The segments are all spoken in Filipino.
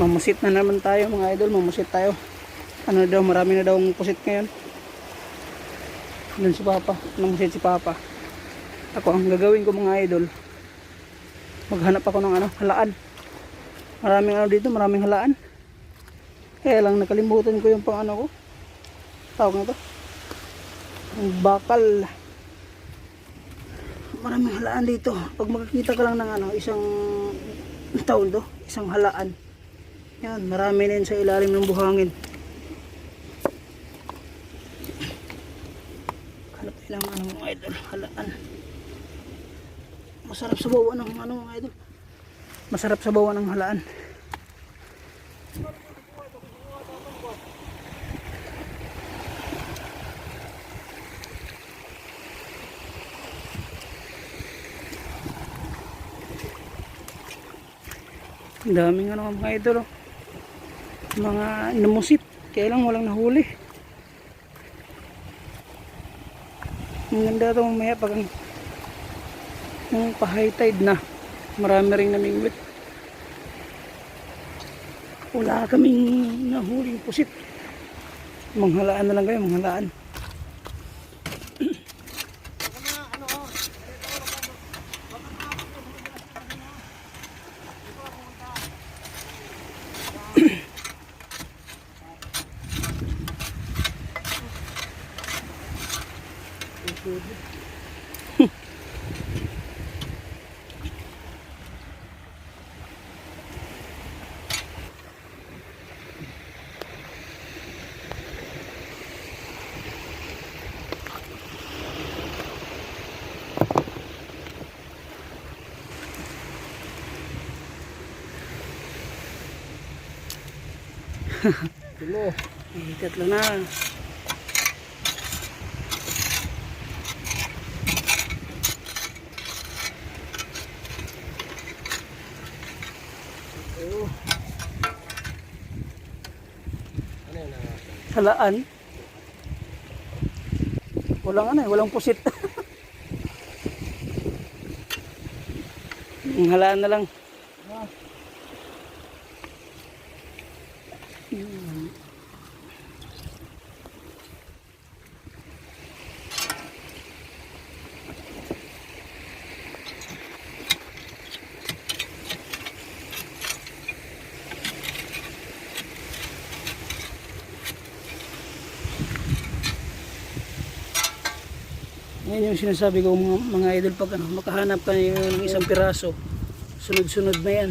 Mamusit na naman tayo mga idol, mamusit tayo. Ano daw, marami na daw ang pusit ngayon. Doon si Papa, namusit si Papa. Ako ang gagawin ko mga idol, maghanap ako ng ano, halaan. Maraming ano dito, maraming halaan. Kaya lang nakalimutan ko yung pang ano ko. Tawag na to. Ang bakal. Maraming halaan dito. Pag makikita ka lang ng ano, isang taon to, isang halaan. Yan, marami na yun sa ilalim ng buhangin. Hanap tayo ng ano mga idol, halaan. Masarap sa bawa ng ano mga idol. Masarap sa bawa ng halaan. Ang daming ano mga idol, oh. Mga namusit, kaya lang walang nahuli. Ang ganda ito mamaya pag yung pa-high tide na, marami ring namingwit. Wala kaming nahuling pusit. Manghalaan na lang kayo, manghalaan. Tulo. Tatlo na. Halaan. Walang ano eh, walang pusit. Ang halaan na lang. Yan yung sinasabi ko mga idol, pag ano, makahanap ka ng isang piraso, sunod-sunod na yan.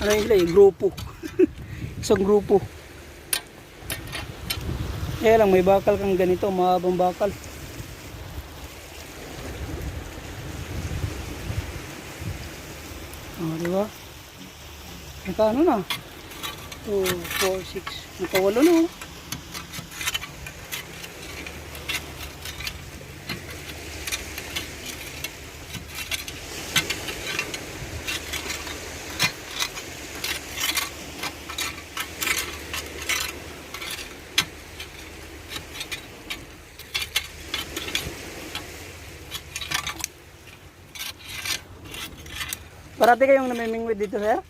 Ano yung sila, grupo. Isang grupo. Kaya lang may bakal kang ganito, mahabang bakal. Diba? Nakano na? 2, 4, 6. Nakawalo na. Parati kayong namimingwit dito, sir?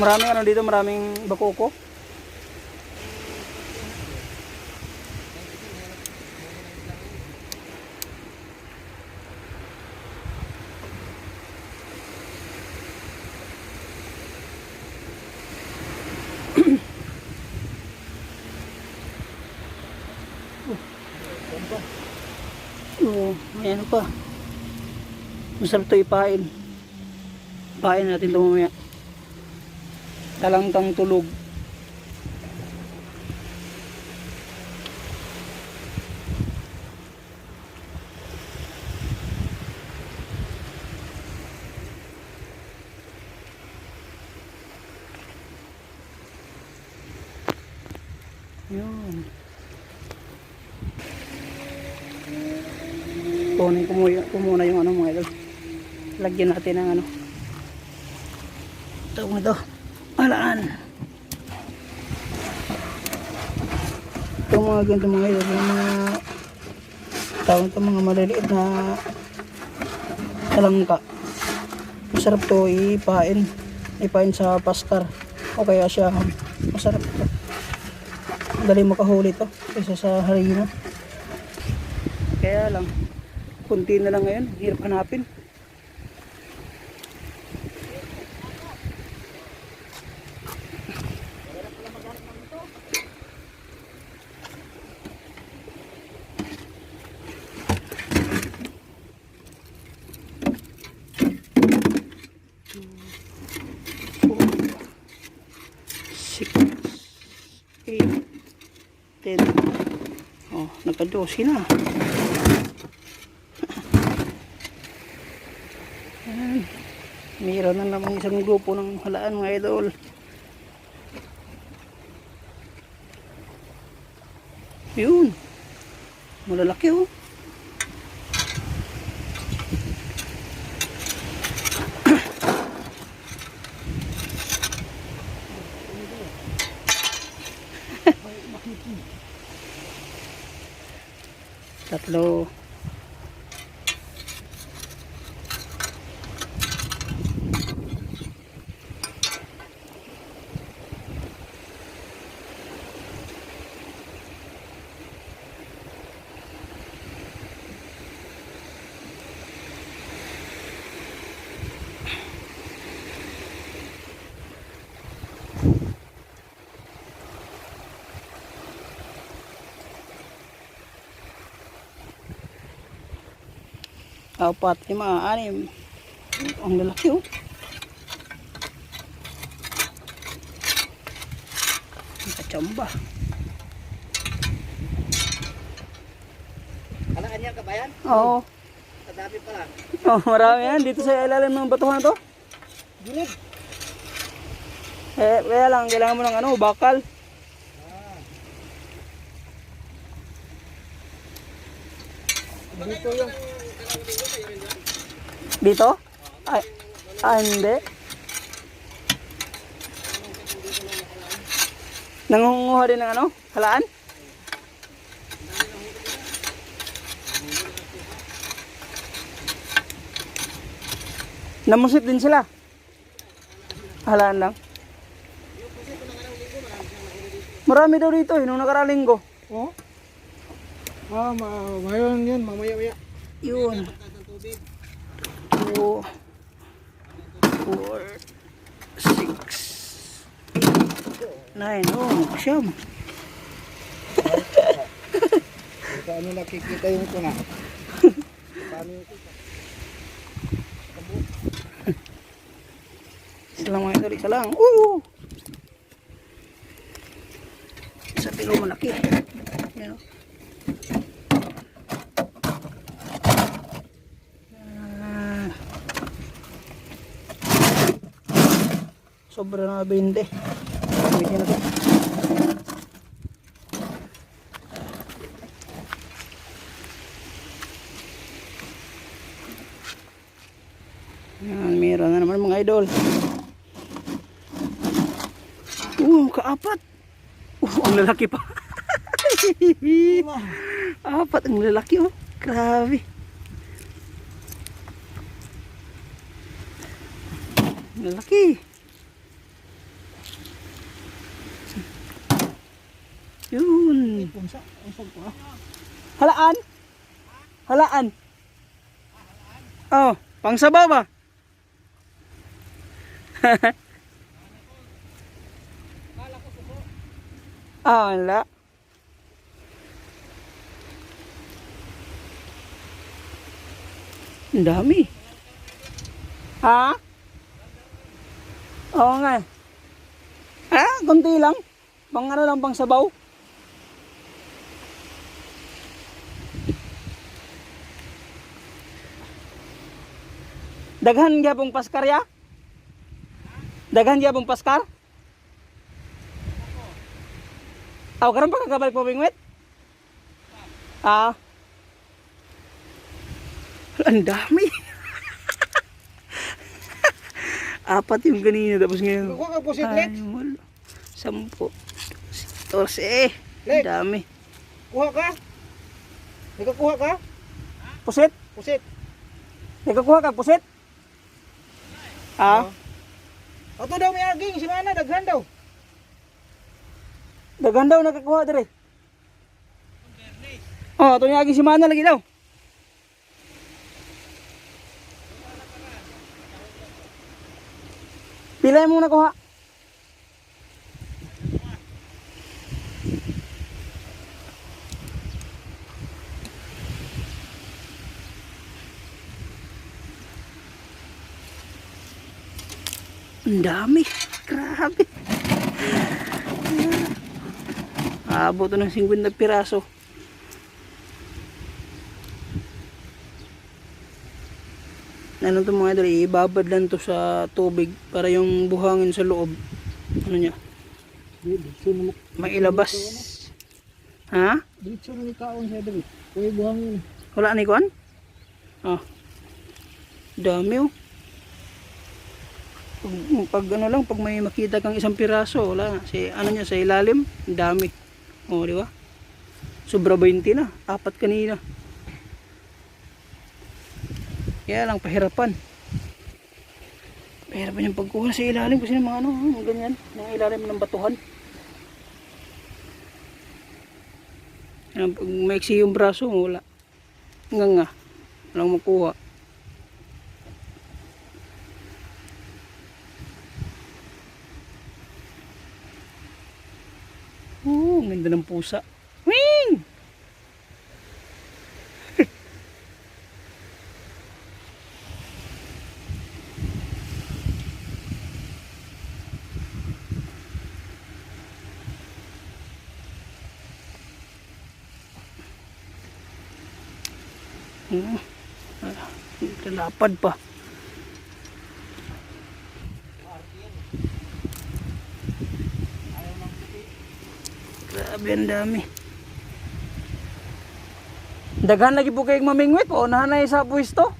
Maraming ano dito, maraming bakoko. Oh, ayan pa. Masarap ito ipain. Pain natin ito mamaya. Talangkang tulog. Yun. Kunin ko muna yung ano mga idol. Lagyan natin ng ano. Ito mo ito. Halaan. Ito mga ganito mga idol. Yung mga tawag ito mga maliliit na Talangka. Masarap to ipain. Ipain sa paskar. O kaya siya masarap to. Madali makahuli to kaysa sa harina. Kaya lang, kunti na lang ngayon. Hirap hanapin. Oh, nagka-12 na. Ayan. Mayroon na naman isang grupo ng halaan mga idol. Yun. Malalaki oh. Tatlo. Apat, 5, 6. Ang lalaki oh. Ang kachamba. Halaan niya kabayan? Oo. Kadami pala. Oh, marami yan. Dito sa ilalim ng batuhan na to. Gilid. Kaya lang, kailangan mo ng ano, bakal. Dito yung Dito? Ay, hindi. Nangunguha din ng ano? Halaan? Namusit din sila. Halaan lang. Marami daw dito, nung nakaraang linggo. oh. Mayroon yun, mamaya-maya. Yun. 2, 4, 6, 9. Oh, siyam. Ano nakikita yung kuna? Paano yung kita? Isa lang mga idol, isa lang. Isa pero malaki. Yan o. Sobra na 20. Bigyan natin. Yan, meron na naman mga idol. Kaapat. Ang lalaki pa. Apat ang lalaki oh. Grabe. Lalaki. Yun. Halaan? Halaan? Oh, pangsabaw ba? Wala. Ang dami. Ha? Oo nga. Kunti lang. Pang ano lang, pang sabaw. Daghan gyapong paskar ya? Daghan gyapong paskar? Karon pa kagabalik po bingwit? Ang dami. Apat yung kanina tapos ngayon. Kuha ka pusit, Lex. 10, 14. Ang dami. Kuha ka? Nagkakuha ka? Pusit? Pusit. Nagkakuha kag pusit? Ah, Ato daw may aging, si Mana, daghan daw. daghan daw nagkakuha dire. Oh, ato niya si Mana lagi daw. Pila mo nakuha? Ang dami. Grabe. Abot ng 50 piraso. Ano to mga idol, ibabad lang to sa tubig para yung buhangin sa loob. Ano niya? Mailabas. Ha? Dito na ni kaon siya dali. Kuya buhangin. Wala ni kuan? Ah. Dami oh. Pag ano lang, pag may makita kang isang piraso, wala. Si ano niya sa ilalim, ang dami. Oh, di ba? Sobra 20 na, 4 kanina. Kaya lang pahirapan. Pahirapan yung pagkuha sa ilalim kasi ng mga ano, ganyan, ng ilalim ng batuhan. Yan, pag maiksi yung braso, wala. Hanggang nga, walang makuha. Ang ganda ng pusa. Wing! Lapad pa. Grabe ang dami. Daghan lagi po kayong mamingwit o nahanay sa pwesto.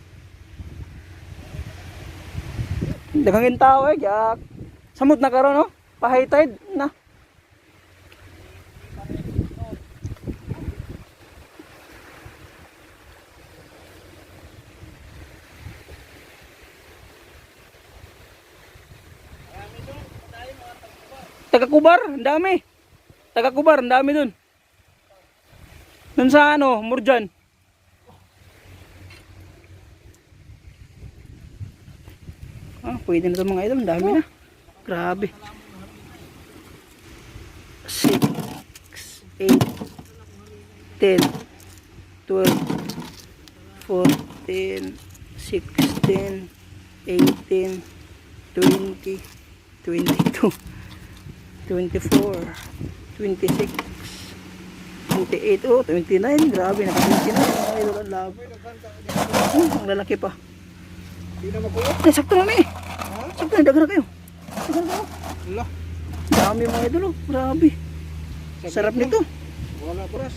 Daghang yung tao yak. Samot na karon no? Pa-high tide na. Taga-Kubar, ang dami. Taga-Kubar, ang dami dun. Dun sa ano, Murjan. Ah, pwede na ito mga idol, ang dami na. Grabe. 6, 8, 10, 12, 14, 16, 18, 20, 22, 24, 26, 28, oh, 29, grabe, naka-29, mga idol, ang labo. Ang lalaki pa. Hindi na makuha. Ay, sakto na eh. Sakto na, dagan na kayo. Dagan na kayo. Wala. Dami mga idol, oh, grabe. Sarap nito. Wala pras.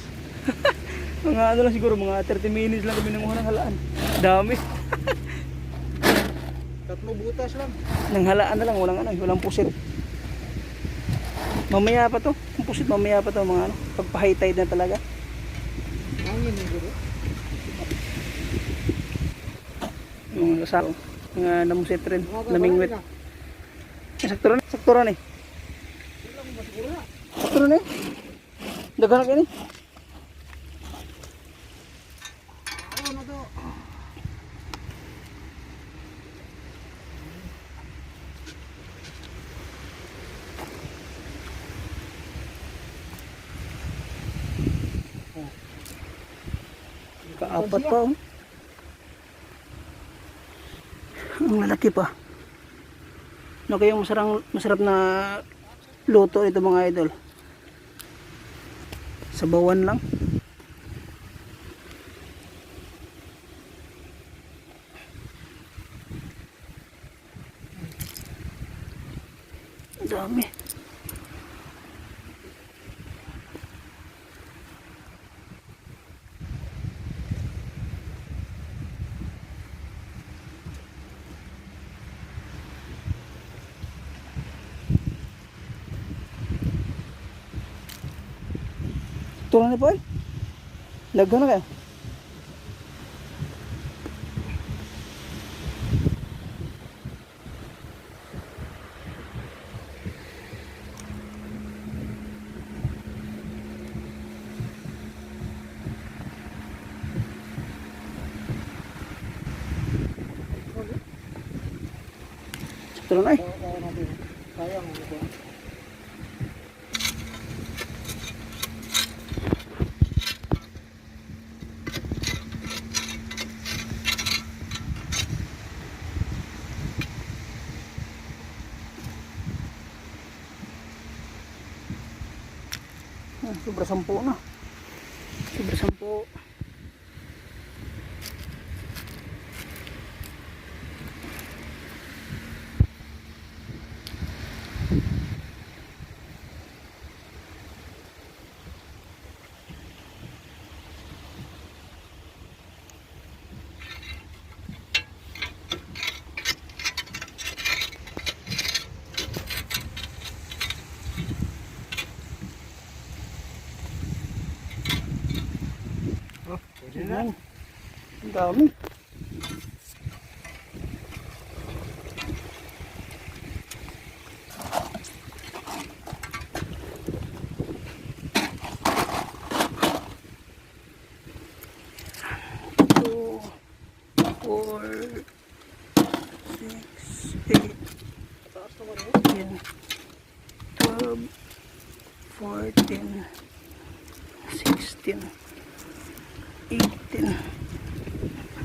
Mga ano lang siguro, mga 30 minutes lang kami nanguha ng halaan. Dami. Tatlo butas lang. Nang halaan na lang, walang pusit. Mamaya pa to. Ang pusit mamaya pa to mga ano. Pagpa-high tide na talaga. Hangin yung guro. Yung lasako. Mga namusit rin. Mga Namingwit. na. Sakto rin. Sakto rin eh. Sakto rin eh. Dagan na kayo eh. Ano na to? Kaapat pa oh. Ang lalaki pa. Ano kayong masarap na luto ito mga idol? Sabawan lang. Ang dami. Tulong na po eh. Lagyan na kayo. Ito na ay. Kaya natin. Sayang mo ba? Sobra 10 na. Sobra 10. Oh, pwede na. Ayan. Ang dami. Two, 4, 6, 8. Taas naman yun. Ayan. 12, 14, 16, 18.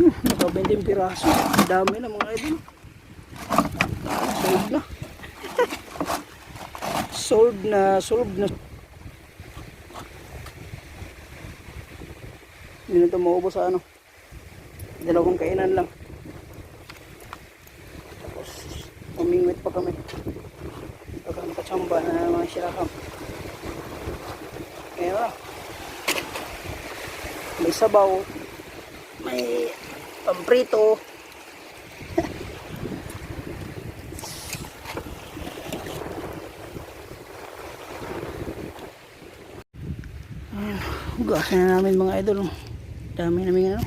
Naka 20 piraso. Dami na mga idol. Sold na. Sold na. Sold na. Hindi na ito maubos sa ano. Dalawang kainan lang. Tapos umingwit pa kami. Pag ang katsamba na mga sirakam. Kaya na. May sabaw. May pamprito. Ayan, hugasan na namin mga idol. Dami namin ano.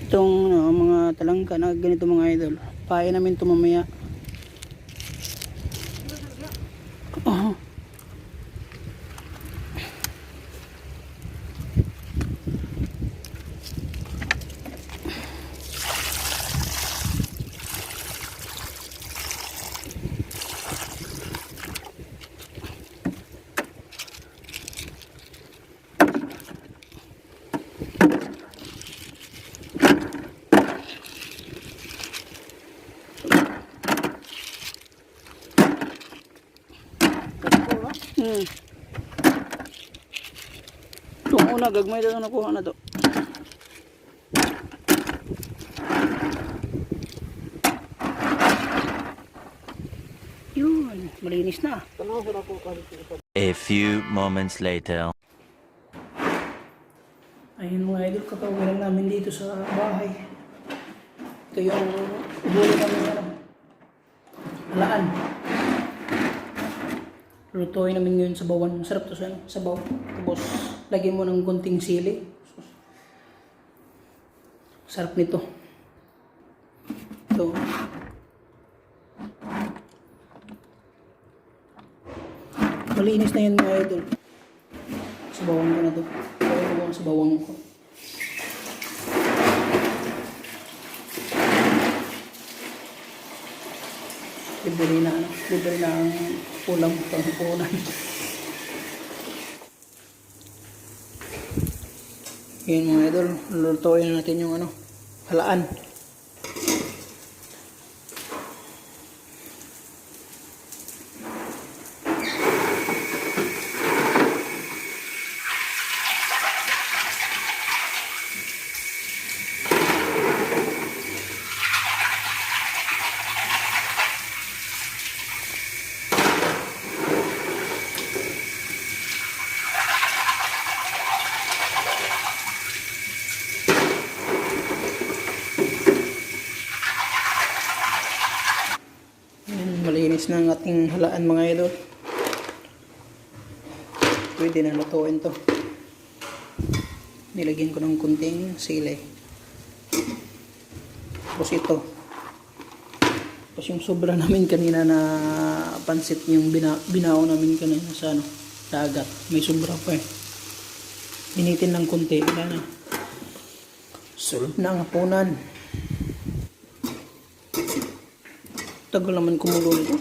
Itong mga talangka na ganito mga idol. Pain namin ito mamaya. Oh. Itong una, gagmay na nakuha na to. Yun, malinis na. Tanaw sa ako kahit ito. A few moments later. Ayun mga idol, kakauwi lang namin dito sa bahay. Ito yung ubulo namin ano, halaan. Lutuin namin ngayon sa bawan. Masarap to sa ano, sabaw. Tapos, lagyan mo ng konting sili. Sarap nito. Ito. Malinis na yan mga idol. Sabawan ko na to. Kaya ko ang sabawan ko. Libre na ano. Libre na ang ulam pangpunan. Yan mga idol. Lulutuin na natin yung ano. Halaan. Malinis na ang ating halaan mga idol. Pwede na lutuin to. Nilagyan ko ng kunting sili. Tapos ito. Tapos yung sobra namin kanina na pansit yung binao namin kanina sa ano, sa agat. May sobra pa eh. Initin ng kunti. Wala na. So Solve na ang hapunan. Tagal naman kumulo nito.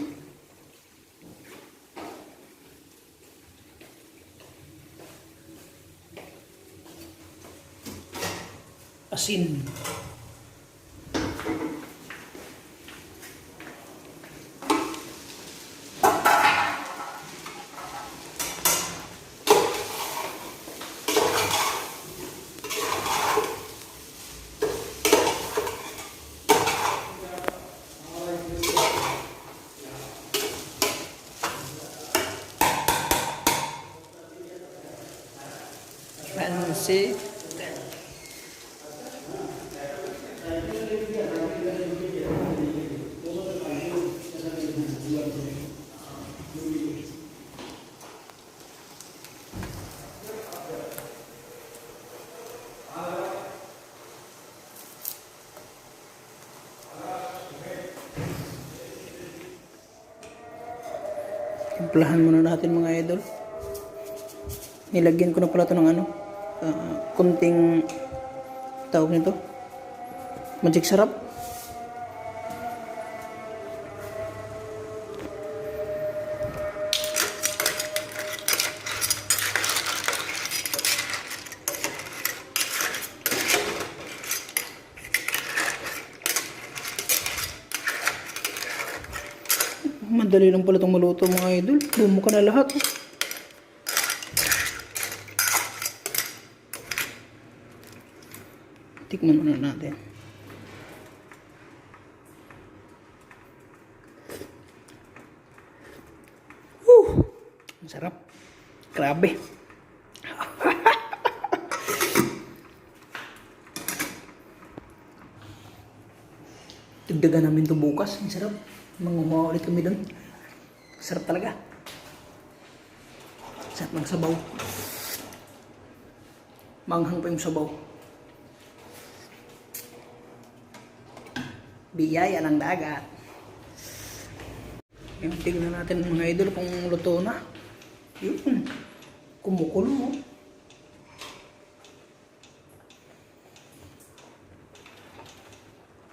Asin. Pansit. Timplahan muna natin mga idol. Nilagyan ko na pala ito ng ano, kunting tawag nito, magic sarap. Madali lang pala itong maluto mga idol. Bumo ka na lahat. Tikman muna natin. Ang sarap. Grabe. Dagdagan namin ito bukas. Ang sarap. Mangumawa ulit kami doon. Sarap talaga. Sarap ng sabaw. Manghang pa yung sabaw. Biyaya ng dagat. Yung tignan natin mga idol kung luto na. Yun. Kumukulo.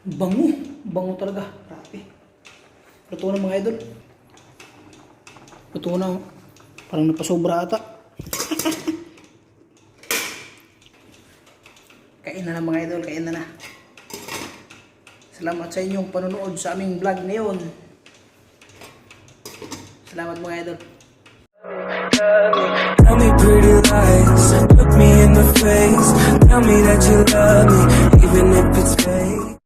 Bango. Bango talaga. Grabe. Luto na mga idol. Luto na. Parang napasobra ata. Kain na mga idol. Kain na. Salamat sa inyong panonood sa aming vlog ngayon. Salamat mga idol. Tell me pretty lies, look me in the face. Tell me that you love me, even if it's fake.